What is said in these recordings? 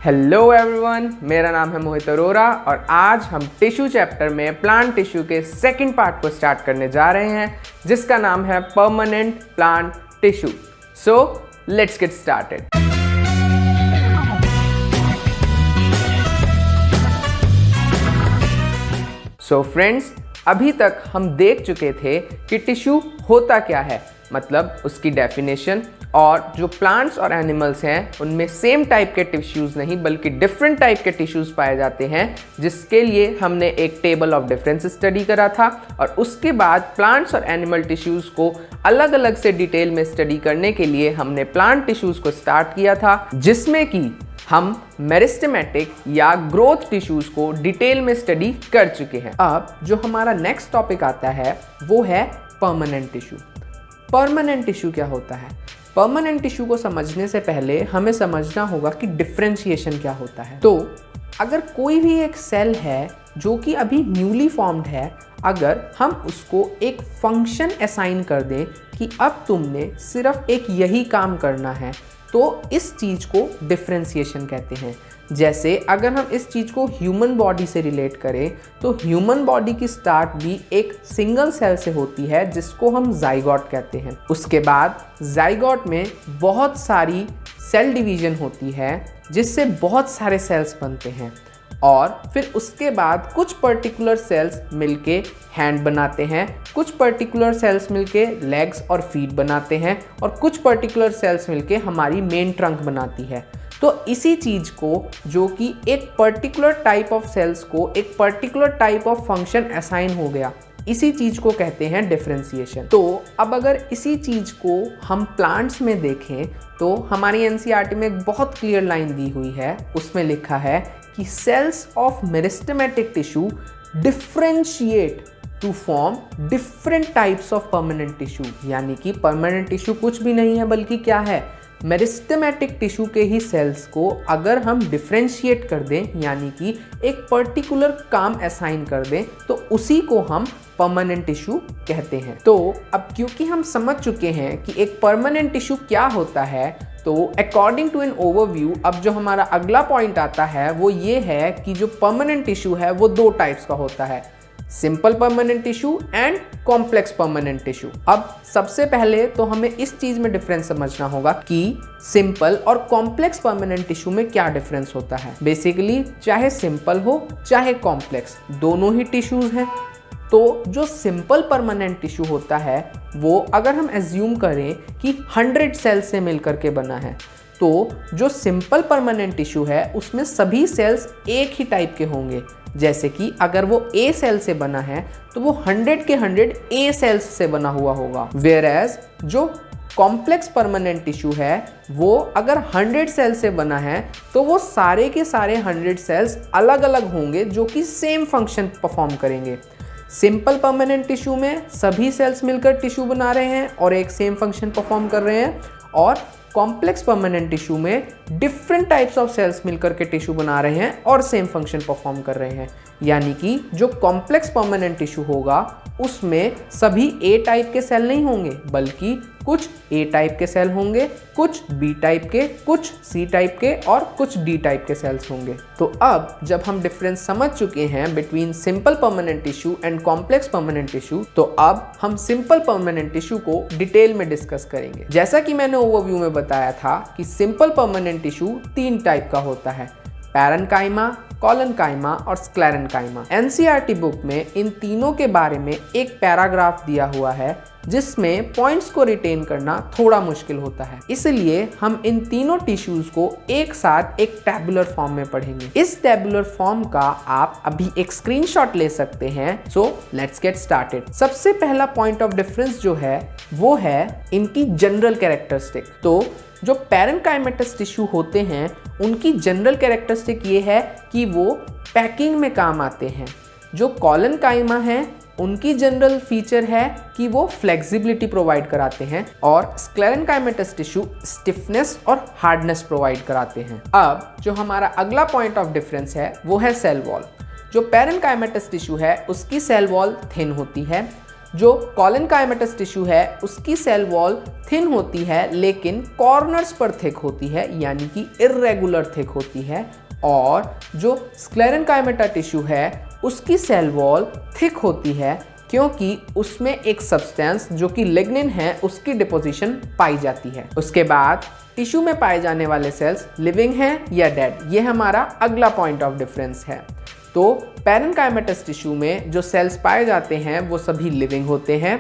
Hello everyone, मेरा नाम है मोहित अरोरा और आज हम टिश्यू चैप्टर में प्लांट टिश्यू के सेकंड पार्ट को स्टार्ट करने जा रहे हैं जिसका नाम है permanent plant tissue. So let's get started. So friends, अभी तक हम देख चुके थे कि टिश्यू होता क्या है, मतलब उसकी डेफिनेशन, और जो प्लांट्स और एनिमल्स हैं उनमें सेम टाइप के टिश्यूज़ नहीं बल्कि डिफरेंट टाइप के टिश्यूज़ पाए जाते हैं, जिसके लिए हमने एक टेबल ऑफ डिफरेंस स्टडी करा था। और उसके बाद प्लांट्स और एनिमल टिश्यूज़ को अलग अलग से डिटेल में स्टडी करने के लिए हमने प्लांट टिश्यूज़ को स्टार्ट किया था, जिसमें कि हम मेरिस्टेमेटिक या ग्रोथ टिश्यूज को डिटेल में स्टडी कर चुके हैं। अब जो हमारा नेक्स्ट टॉपिक आता है वो है परमानेंट टिश्यू। परमानेंट टिश्यू क्या होता है? परमानेंट टिश्यू को समझने से पहले हमें समझना होगा कि डिफरेंशिएशन क्या होता है। तो अगर कोई भी एक सेल है जो कि अभी न्यूली फॉर्म्ड है, अगर हम उसको एक फंक्शन असाइन कर दें कि अब तुमने सिर्फ एक यही काम करना है, तो इस चीज़ को डिफरेंशिएशन कहते हैं। जैसे अगर हम इस चीज़ को ह्यूमन बॉडी से रिलेट करें तो ह्यूमन बॉडी की स्टार्ट भी एक सिंगल सेल से होती है जिसको हम जाइगोट कहते हैं। उसके बाद जाइगोट में बहुत सारी सेल डिवीजन होती है जिससे बहुत सारे सेल्स बनते हैं, और फिर उसके बाद कुछ पर्टिकुलर सेल्स मिलके हैंड बनाते हैं, कुछ पर्टिकुलर सेल्स मिलके लेग्स और फीट बनाते हैं, और कुछ पर्टिकुलर सेल्स मिलके हमारी मेन ट्रंक बनाती है। तो इसी चीज़ को, जो कि एक पर्टिकुलर टाइप ऑफ सेल्स को एक particular type of function assign हो गया, इसी चीज़ को कहते हैं डिफरेंशिएशन। तो अब अगर इसी चीज़ को हम प्लांट्स में देखें तो हमारी एनसीईआरटी में एक बहुत क्लियर लाइन दी हुई है, उसमें लिखा है कि cells of meristematic tissue differentiate to form different types of permanent tissue. यानी कि परमानेंट टिश्यू कुछ भी नहीं है बल्कि क्या है, मेरिस्टेमेटिक टिश्यू के ही सेल्स को अगर हम डिफरेंशिएट कर दें, यानी कि एक पर्टिकुलर काम असाइन कर दें, तो उसी को हम परमानेंट टिश्यू कहते हैं। तो अब क्योंकि हम समझ चुके हैं कि एक परमानेंट टिश्यू क्या होता है, तो अकॉर्डिंग टू एन ओवरव्यू अब जो हमारा अगला पॉइंट आता है वो ये है कि जो परमानेंट टिश्यू है वो दो टाइप्स का होता है, simple permanent tissue and complex permanent tissue. अब सबसे पहले तो हमें इस चीज में डिफरेंस समझना होगा कि सिंपल और कॉम्प्लेक्स परमानेंट टिश्यू में क्या डिफरेंस होता है। बेसिकली चाहे सिंपल हो चाहे कॉम्प्लेक्स, दोनों ही टिश्यूज हैं। तो जो सिंपल परमानेंट टिश्यू होता है वो अगर हम एज्यूम करें कि 100 सेल्स से मिलकर के बना है, तो जो सिंपल परमानेंट टिश्यू है उसमें सभी सेल्स एक ही टाइप के होंगे। जैसे कि अगर वो ए सेल से बना है तो वो 100 के 100 ए सेल्स से बना हुआ होगा। वेयरएज जो कॉम्प्लेक्स परमानेंट टिश्यू है वो अगर 100 सेल से बना है तो वो सारे के सारे 100 सेल्स अलग अलग होंगे जो कि सेम फंक्शन परफॉर्म करेंगे। सिंपल परमानेंट टिश्यू में सभी सेल्स मिलकर टिश्यू बना रहे हैं और एक सेम फंक्शन परफॉर्म कर रहे हैं, और कॉम्प्लेक्स परमानेंट टिश्यू में डिफरेंट टाइप्स ऑफ सेल्स मिलकर के टिश्यू बना रहे हैं और सेम फंक्शन परफॉर्म कर रहे हैं। यानी कि जो कॉम्प्लेक्स परमानेंट टिश्यू होगा उसमें सभी ए टाइप के सेल नहीं होंगे बल्कि कुछ ए टाइप के सेल होंगे, कुछ बी टाइप के, कुछ सी टाइप के और कुछ डी टाइप के सेल्स होंगे। तो अब जब हम डिफरेंस समझ चुके हैं between simple permanent tissue and complex permanent tissue, तो अब हम सिंपल परमानेंट टिश्यू को डिटेल में डिस्कस करेंगे। जैसा कि मैंने ओवरव्यू में बताया था कि सिंपल परमानेंट टिश्यू 3 टाइप का होता है, पैरेन्काइमा, कॉलनकाइमा और स्क्लेरेन्काइमा। एनसीईआरटी बुक में इन तीनों के बारे में एक पैराग्राफ दिया हुआ है जिसमें पॉइंट्स को रिटेन करना थोड़ा मुश्किल होता है, इसलिए हम इन तीनों टिश्यूज को एक साथ एक टैबुलर फॉर्म में पढ़ेंगे। इस टैबुलर फॉर्म का आप अभी एक स्क्रीनशॉट ले सकते हैं। So let's get started. सबसे पहला पॉइंट ऑफ डिफरेंस जो है वो है इनकी जनरल कैरेक्टरिस्टिक। तो जो पैरेन्काइमेटस टिश्यू होते हैं उनकी जनरल कैरेक्टरिस्टिक ये है कि वो पैकिंग में काम आते हैं। जो कॉलनकाइमा है उनकी जनरल फीचर है कि वो फ्लेक्सिबिलिटी प्रोवाइड कराते हैं, और स्क्लेरेन्काइमेटस टिश्यू स्टिफनेस और हार्डनेस प्रोवाइड कराते हैं। अब जो हमारा अगला पॉइंट ऑफ डिफरेंस है वो है सेल वॉल। जो पैरेन्काइमेटस टिश्यू है उसकी सेल वॉल थिन होती है, जो कॉलिनकाइमेटस टिश्यू है उसकी सेल वॉल थिन होती है लेकिन कॉर्नर्स पर थिक होती है, यानी कि इर्रेगुलर थिक होती है। और जो स्क्लेरेनकाइमेटा टिश्यू है उसकी सेल वॉल थिक होती है क्योंकि उसमें एक सब्सटेंस जो कि लिग्निन है उसकी डिपोजिशन पाई जाती है। उसके बाद टिश्यू में पाए जाने वाले सेल्स लिविंग हैं या डेड, ये हमारा अगला पॉइंट ऑफ डिफरेंस है। तो पैरेनकाइमेटस टिश्यू में जो सेल्स पाए जाते हैं वो सभी लिविंग होते हैं।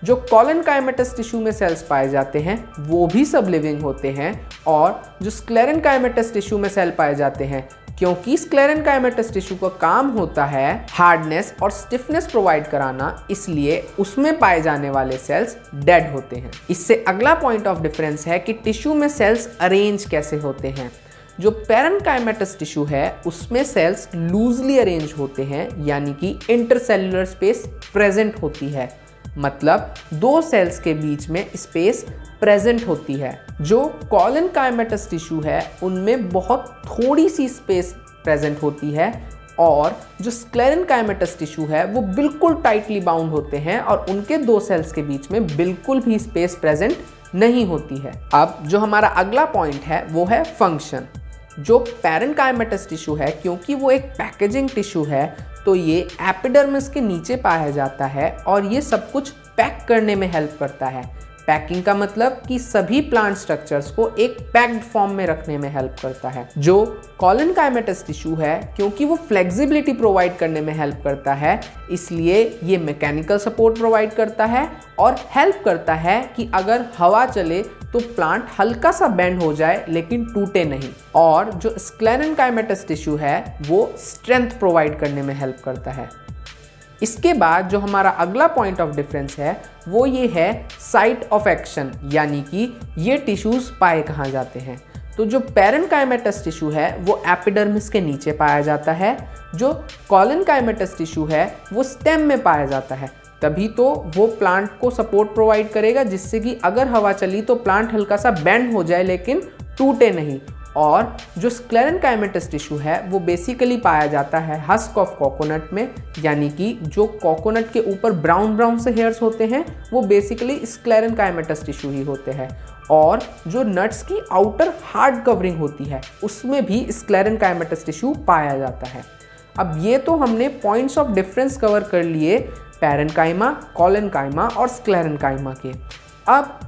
जो कॉलिनकाइमेटस टिश्यू में सेल्स पाए जाते हैं वो भी सब लिविंग होते हैं। और जो स्क्लेरेनकाइमेटस टिश्यू में सेल पाए जाते हैं, क्योंकि स्क्लेरेनकाइमेटस टिश्यू का काम होता है हार्डनेस और स्टिफनेस प्रोवाइड कराना, इसलिए उसमें पाए जाने वाले सेल्स डेड होते हैं। इससे अगला पॉइंट ऑफ डिफरेंस है कि टिश्यू में सेल्स अरेंज कैसे होते हैं। जो पैरेनकाइमेटस टिश्यू है उसमें सेल्स लूजली अरेंज होते हैं, यानी कि इंटरसेल्युलर स्पेस प्रेजेंट होती है, मतलब दो सेल्स के बीच में स्पेस प्रेजेंट होती है। जो कॉलिनकाइमेटस टिश्यू है उनमें बहुत थोड़ी सी स्पेस प्रेजेंट होती है और जो स्क्लेरेनकाइमेटस टिश्यू है वो बिल्कुल टाइटली बाउंड होते हैं और उनके दो सेल्स के बीच में बिल्कुल भी स्पेस प्रेजेंट नहीं होती है। अब जो हमारा अगला पॉइंट है वो है फंक्शन। जो पैरेनकाइमेटस टिश्यू है, क्योंकि वो एक पैकेजिंग टिश्यू है, तो ये एपिडर्मिस के नीचे पाया जाता है और ये सब कुछ पैक करने में हेल्प करता है। पैकिंग का मतलब कि सभी प्लांट स्ट्रक्चर्स को एक पैक्ड फॉर्म में रखने में हेल्प करता है। जो कॉलिनकाइमेटस टिश्यू है, क्योंकि वो फ्लेक्सिबिलिटी प्रोवाइड करने में हेल्प करता है, इसलिए ये मैकेनिकल सपोर्ट प्रोवाइड करता है और हेल्प करता है कि अगर हवा चले तो प्लांट हल्का सा बेंड हो जाए लेकिन टूटे नहीं। और जो स्क्लेरेनकाइमेटस टिश्यू है वो स्ट्रेंथ प्रोवाइड करने में हेल्प करता है। इसके बाद जो हमारा अगला पॉइंट ऑफ डिफरेंस है वो ये है साइट ऑफ एक्शन, यानी कि ये टिश्यूज पाए कहाँ जाते हैं। तो जो पैरेनकाइमेटस टिश्यू है वो एपिडर्मिस के नीचे पाया जाता है। जो कॉलिनकाइमेटस टिश्यू है वो स्टेम में पाया जाता है, तभी तो वो प्लांट को सपोर्ट प्रोवाइड करेगा जिससे कि अगर हवा चली तो प्लांट हल्का सा बेंड हो जाए लेकिन टूटे नहीं। और जो स्क्लेरेनकाइमेटस टिश्यू है वो बेसिकली पाया जाता है हस्क ऑफ कोकोनट में, यानी कि जो कोकोनट के ऊपर ब्राउन ब्राउन से हेयर्स होते हैं वो बेसिकली स्क्लेरेनकाइमेटस टिश्यू ही होते हैं। और जो नट्स की आउटर हार्ड कवरिंग होती है उसमें भी स्क्लेरेनकाइमेटस टिश्यू पाया जाता है। अब ये तो हमने पॉइंट्स ऑफ डिफरेंस कवर कर लिए पैरेनकाइमा, कॉलिनकाइमा और स्क्लेरेनकाइमा के। अब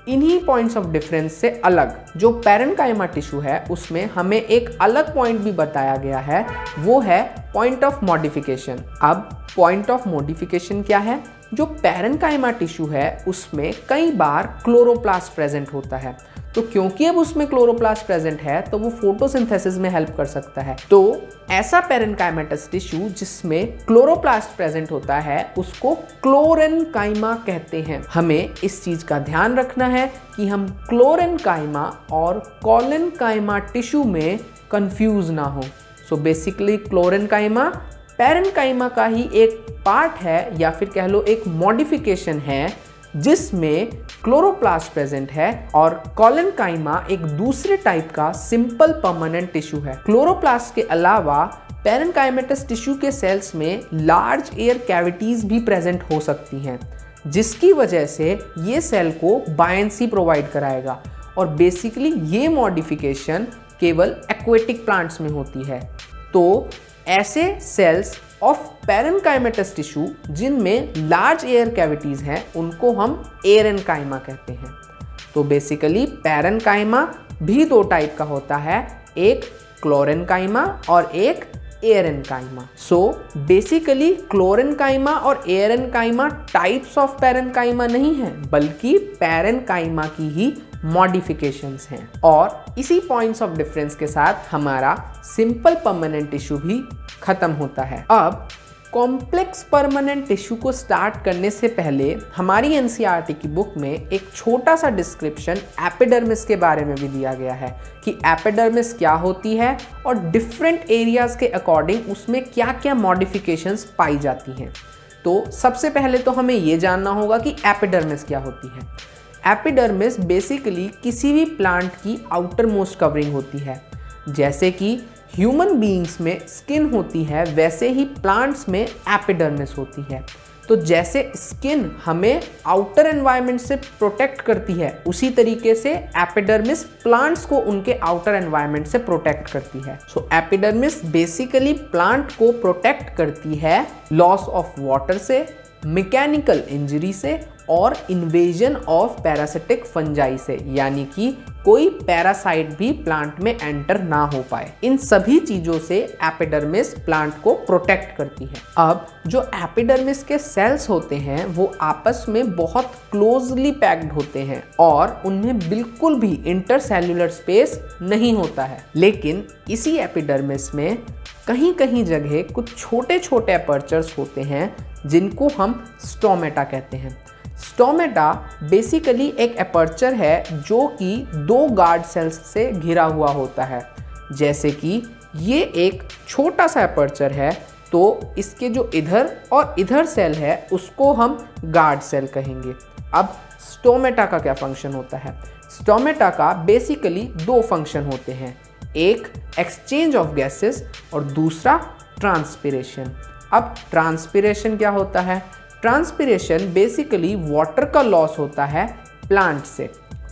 इन्हीं पॉइंट्स ऑफ डिफरेंस से अलग जो पैरेनकाइमा टिश्यू है उसमें हमें एक अलग पॉइंट भी बताया गया है, वो है पॉइंट ऑफ मॉडिफिकेशन। अब पॉइंट ऑफ मॉडिफिकेशन क्या है? जो पैरेनकाइमा टिश्यू है उसमें कई बार क्लोरोप्लास्ट प्रेजेंट होता है, तो क्योंकि अब उसमें क्लोरोप्लास्ट प्रेजेंट है तो वो फोटोसिंथेसिस में हेल्प कर सकता है। तो ऐसा पैरेनकाइमेटस टिश्यू जिसमें क्लोरोप्लास्ट प्रेजेंट होता है उसको क्लोरेनकाइमा कहते हैं। हमें इस चीज का ध्यान रखना है कि हम क्लोरेनकाइमा और कॉलिनकाइमा टिश्यू में कंफ्यूज ना हो। सो बेसिकली क्लोरेनकाइमा पैरेनकाइमा का ही एक पार्ट है या फिर कह लो एक मॉडिफिकेशन है जिसमें क्लोरोप्लास्ट प्रेजेंट है, और कॉलिनकाइमा एक दूसरे टाइप का सिंपल परमानेंट टिश्यू है। क्लोरोप्लास्ट के अलावा पैरेनकाइमेटस टिश्यू के सेल्स में लार्ज एयर कैविटीज भी प्रेजेंट हो सकती हैं, जिसकी वजह से ये सेल को बायंसी प्रोवाइड कराएगा। और बेसिकली ये मॉडिफिकेशन केवल एक्वेटिक प्लांट्स में होती है। तो ऐसे सेल्स ऑफ पैरेनकाइमेटस टिश्यू जिनमें लार्ज एयर कैविटीज हैं उनको हम एरेनकाइमा कहते हैं। तो बेसिकली पैरेनकाइमा भी दो टाइप का होता है, एक क्लोरेनकाइमा और एक एरेनकाइमा। सो बेसिकली क्लोरेनकाइमा और एरेनकाइमा टाइप्स ऑफ पैरेनकाइमा नहीं है, बल्कि पैरेनकाइमा की ही मॉडिफिकेशंस हैं। और इसी पॉइंट्स ऑफ डिफरेंस के साथ हमारा सिंपल परमानेंट टिश्यू भी खत्म होता है। अब कॉम्प्लेक्स परमानेंट टिश्यू को स्टार्ट करने से पहले हमारी एनसीईआरटी की बुक में एक छोटा सा डिस्क्रिप्शन एपिडर्मिस के बारे में भी दिया गया है कि एपिडर्मिस क्या होती है और डिफरेंट एरियाज के अकॉर्डिंग उसमें क्या क्या मॉडिफिकेशंस पाई जाती हैं। तो सबसे पहले तो हमें ये जानना होगा कि एपिडर्मिस क्या होती है। एपिडर्मिस बेसिकली किसी भी प्लांट की आउटर मोस्ट कवरिंग होती है। जैसे कि ह्यूमन बीइंग्स में स्किन होती है, वैसे ही प्लांट्स में एपिडर्मिस होती है। तो जैसे स्किन हमें आउटर एनवायरनमेंट से प्रोटेक्ट करती है, उसी तरीके से एपिडर्मिस प्लांट्स को उनके आउटर एनवायरनमेंट से प्रोटेक्ट करती है। सो एपिडर्मिस बेसिकली प्लांट को प्रोटेक्ट करती है लॉस ऑफ वाटर से, मैकेनिकल इंजरी से और इन्वेजन ऑफ पैरासिटिक फंजाई से, यानी कि कोई पैरासाइट भी प्लांट में एंटर ना हो पाए। इन सभी चीजों से एपिडर्मिस प्लांट को प्रोटेक्ट करती है। अब जो एपिडर्मिस के सेल्स होते हैं वो आपस में बहुत क्लोजली पैक्ड होते हैं और उनमें बिल्कुल भी इंटरसेल्युलर स्पेस नहीं होता है। लेकिन इसी एपिडर्मिस में कहीं कहीं जगह कुछ छोटे छोटे अपर्चर्स होते हैं जिनको हम स्टोमेटा कहते हैं। स्टोमेटा बेसिकली एक अपर्चर है जो कि 2 गार्ड सेल्स से घिरा हुआ होता है। जैसे कि ये एक छोटा सा अपर्चर है तो इसके जो इधर और इधर सेल है उसको हम गार्ड सेल कहेंगे। अब स्टोमेटा का क्या फंक्शन होता है? स्टोमेटा का बेसिकली 2 फंक्शन होते हैं, एक एक्सचेंज ऑफ गैसेस और दूसरा ट्रांसपिरेशन। अब ट्रांसपिरेशन क्या होता है? ट्रांसपिरेशन बेसिकली वाटर का लॉस होता है प्लांट से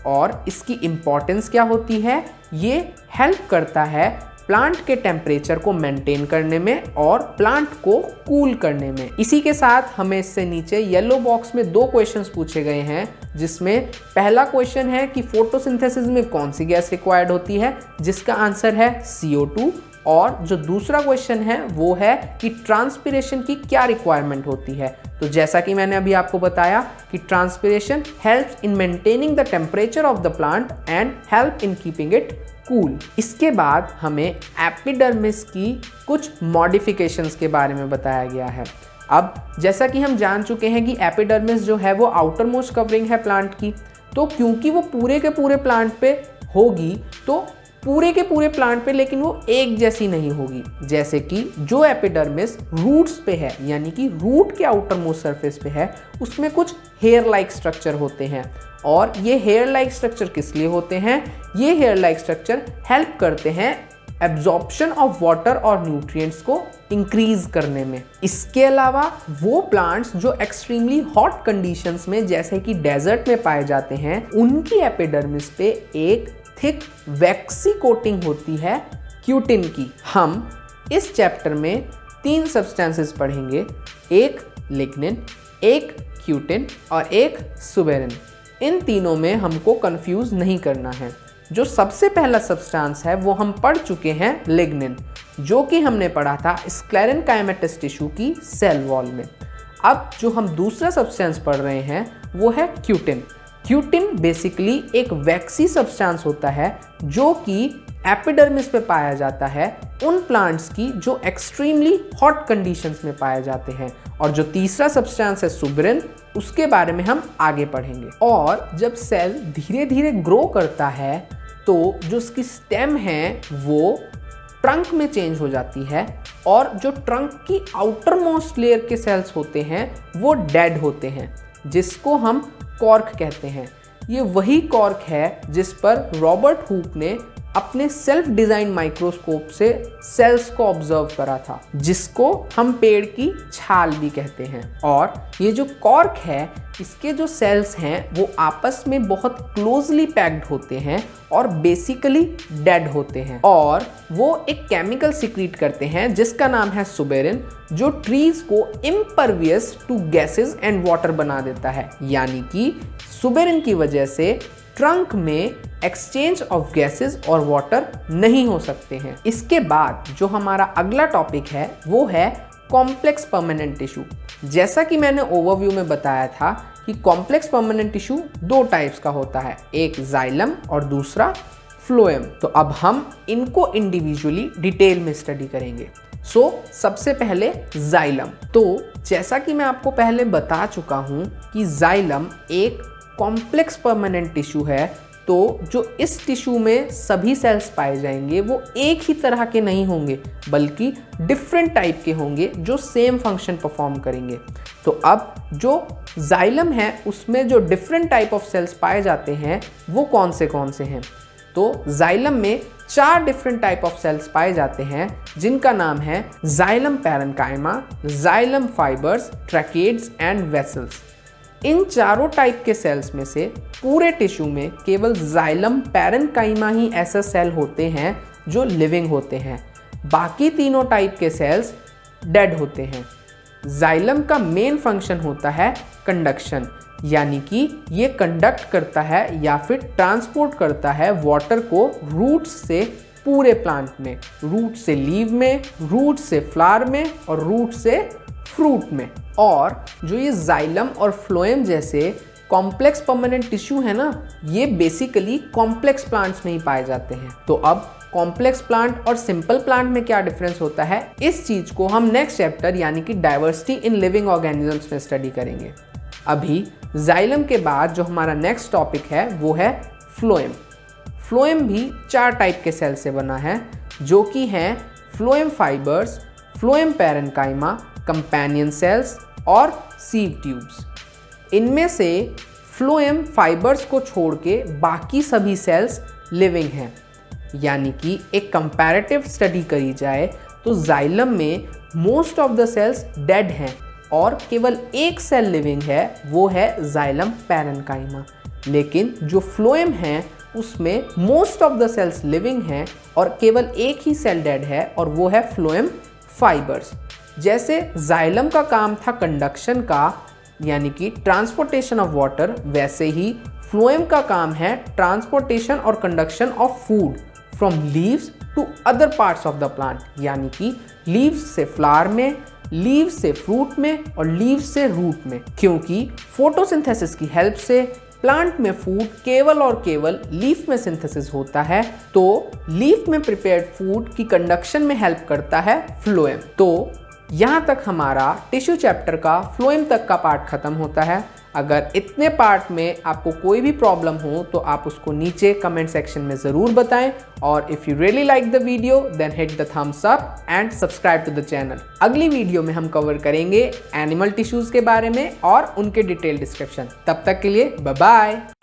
और इसकी इम्पॉर्टेंस क्या होती है? ये हेल्प करता है प्लांट के टेम्परेचर को मेंटेन करने में और प्लांट को कूल करने में। इसी के साथ हमें इससे नीचे येलो बॉक्स में 2 क्वेश्चंस पूछे गए हैं, जिसमें पहला क्वेश्चन है कि फोटोसिंथेसिस में कौन सी गैस रिक्वायर्ड होती है, जिसका आंसर है CO2। और जो दूसरा क्वेश्चन है वो है कि ट्रांसपिरेशन की क्या रिक्वायरमेंट होती है। तो जैसा कि मैंने अभी आपको बताया कि transpiration helps in maintaining the temperature of the plant and help in keeping it cool. इसके बाद हमें एपिडर्मिस की कुछ मॉडिफिकेशंस के बारे में बताया गया है। अब जैसा कि हम जान चुके हैं कि एपिडर्मिस जो है वो आउटर मोस्ट कवरिंग है प्लांट की, तो क्योंकि वो पूरे के पूरे प्लांट पे होगी तो पूरे के पूरे प्लांट पे लेकिन वो एक जैसी नहीं होगी। जैसे कि जो एपिडर्मिस रूट्स पे है, यानी कि रूट के आउटर मोस्ट सरफेस पे है, उसमें कुछ हेयर लाइक स्ट्रक्चर होते हैं। और ये हेयर लाइक स्ट्रक्चर किस लिए होते हैं? ये हेयर लाइक स्ट्रक्चर हेल्प करते हैं एब्जॉर्प्शन ऑफ वाटर और न्यूट्रिएंट्स को इंक्रीज करने में। इसके अलावा वो प्लांट्स जो एक्सट्रीमली हॉट कंडीशंस में जैसे कि डेजर्ट में पाए जाते हैं, उनकी एपिडर्मिस पे एक थिक वैक्सी कोटिंग होती है क्यूटिन की। हम इस चैप्टर में 3 सब्सटेंसेस पढ़ेंगे, एक लिग्निन, एक क्यूटिन और एक सुबेरिन। इन तीनों में हमको कंफ्यूज नहीं करना है। जो सबसे पहला सब्सटेंस है वो हम पढ़ चुके हैं लिग्निन, जो कि हमने पढ़ा था स्क्लेरेनकाइमेटस टिश्यू की सेल वॉल में। अब जो हम दूसरा सब्सटेंस पढ़ रहे हैं वो है क्यूटिन। क्यूटिन बेसिकली एक वैक्सी सब्सटेंस होता है जो कि एपिडर्मिस पे पाया जाता है उन प्लांट्स की जो एक्सट्रीमली हॉट कंडीशंस में पाए जाते हैं। और जो तीसरा सब्सटेंस है सुबेरिन, उसके बारे में हम आगे पढ़ेंगे। और जब सेल धीरे धीरे ग्रो करता है तो जो उसकी स्टेम है वो ट्रंक में चेंज हो जाती है और जो ट्रंक की आउटर मोस्ट लेयर के सेल्स होते हैं वो डेड होते हैं, जिसको हम कॉर्क कहते हैं। ये वही कॉर्क है जिस पर रॉबर्ट हुक ने अपने सेल्फ डिजाइन माइक्रोस्कोप से सेल्स को ऑब्जर्व करा था, जिसको हम पेड़ की छाल भी कहते हैं। और ये जो कॉर्क है, इसके जो सेल्स हैं वो आपस में बहुत क्लोजली पैक्ड होते हैं और बेसिकली डेड होते हैं। और वो एक केमिकल सिक्रीट करते हैं जिसका नाम है सुबेरिन, जो ट्रीज को impervious to gases and water बना देता है। यानी कि सुबेरिन की वजह से ट्रंक में एक्सचेंज ऑफ गैसेस और वाटर नहीं हो सकते हैं। इसके बाद जो हमारा अगला टॉपिक है वो है कॉम्प्लेक्स परमानेंट टिश्यू। जैसा कि मैंने ओवरव्यू में बताया था कि कॉम्प्लेक्स परमानेंट टिश्यू 2 टाइप्स का होता है, एक जाइलम और दूसरा फ्लोएम। तो अब हम इनको इंडिविजुअली डिटेल में स्टडी करेंगे। सबसे पहले जाइलम। तो जैसा कि मैं आपको पहले बता चुका हूं कि जाइलम एक कॉम्प्लेक्स परमानेंट टिश्यू है, तो जो इस टिश्यू में सभी सेल्स पाए जाएंगे वो एक ही तरह के नहीं होंगे, बल्कि डिफरेंट टाइप के होंगे जो सेम फंक्शन परफॉर्म करेंगे। तो अब जो जाइलम है उसमें जो डिफरेंट टाइप ऑफ सेल्स पाए जाते हैं वो कौन से हैं? तो जाइलम में 4 डिफरेंट टाइप ऑफ सेल्स पाए जाते हैं जिनका नाम है xylem parenchyma, xylem fibres, tracheids and vessels. इन चारों टाइप के सेल्स में से पूरे टिश्यू में केवल जाइलम पैरेन्काइमा ही ऐसा सेल होते हैं जो लिविंग होते हैं, बाकी तीनों टाइप के सेल्स डेड होते हैं। जाइलम का मेन फंक्शन होता है कंडक्शन, यानी कि ये कंडक्ट करता है या फिर ट्रांसपोर्ट करता है वाटर को रूट्स से पूरे प्लांट में, रूट से लीव में, रूट से फ्लावर में और रूट से फ्रूट में। और जो ये जाइलम और फ्लोएम जैसे कॉम्प्लेक्स परमानेंट टिश्यू है ना, ये बेसिकली कॉम्प्लेक्स प्लांट्स में ही पाए जाते हैं। तो अब कॉम्प्लेक्स प्लांट और सिंपल प्लांट में क्या डिफरेंस होता है, इस चीज को हम नेक्स्ट चैप्टर यानी कि डाइवर्सिटी इन लिविंग ऑर्गेनिजम्स में स्टडी करेंगे। अभी जाइलम के बाद जो हमारा नेक्स्ट टॉपिक है वो है फ्लोएम। फ्लोएम भी 4 टाइप के सेल से बना है, जो कि हैं phloem fibres, phloem parenchyma, companion cells और सीव ट्यूब्स। इनमें से फ्लोएम फाइबर्स को छोड़ के बाकी सभी सेल्स लिविंग हैं, यानी कि एक कंपैरेटिव स्टडी करी जाए तो जाइलम में most of the sales dead हैं और केवल एक सेल लिविंग है, वो है जाइलम पैरेन्काइमा। लेकिन जो फ्लोएम है उसमें most of the cells living हैं और केवल एक ही सेल डेड है और वो है फ्लोएम फाइबर्स। जैसे जाइलम का काम था कंडक्शन का, यानी कि ट्रांसपोर्टेशन ऑफ वाटर, वैसे ही फ्लोएम का काम है ट्रांसपोर्टेशन और conduction of food from leaves to other parts of the plant, यानी कि लीव्स से फ्लावर में, लीव्स से फ्रूट में और लीव्स से रूट में। क्योंकि फोटोसिंथेसिस की हेल्प से प्लांट में फूड केवल और केवल लीफ में सिंथेसिस होता है, तो लीफ में प्रिपेयर्ड फूड की कंडक्शन में हेल्प करता है फ्लोएम। तो यहाँ तक हमारा टिश्यू चैप्टर का फ्लोएम तक का पार्ट खत्म होता है। अगर इतने पार्ट में आपको कोई भी प्रॉब्लम हो तो आप उसको नीचे कमेंट सेक्शन में ज़रूर बताएं, और if you really like the video then hit the thumbs up and subscribe to the channel. अगली वीडियो में हम कवर करेंगे एनिमल टिश्यूज़ के बारे में और उनके डिटेल डिस्क्रिप्शन। तब तक के लिए बाय बाय।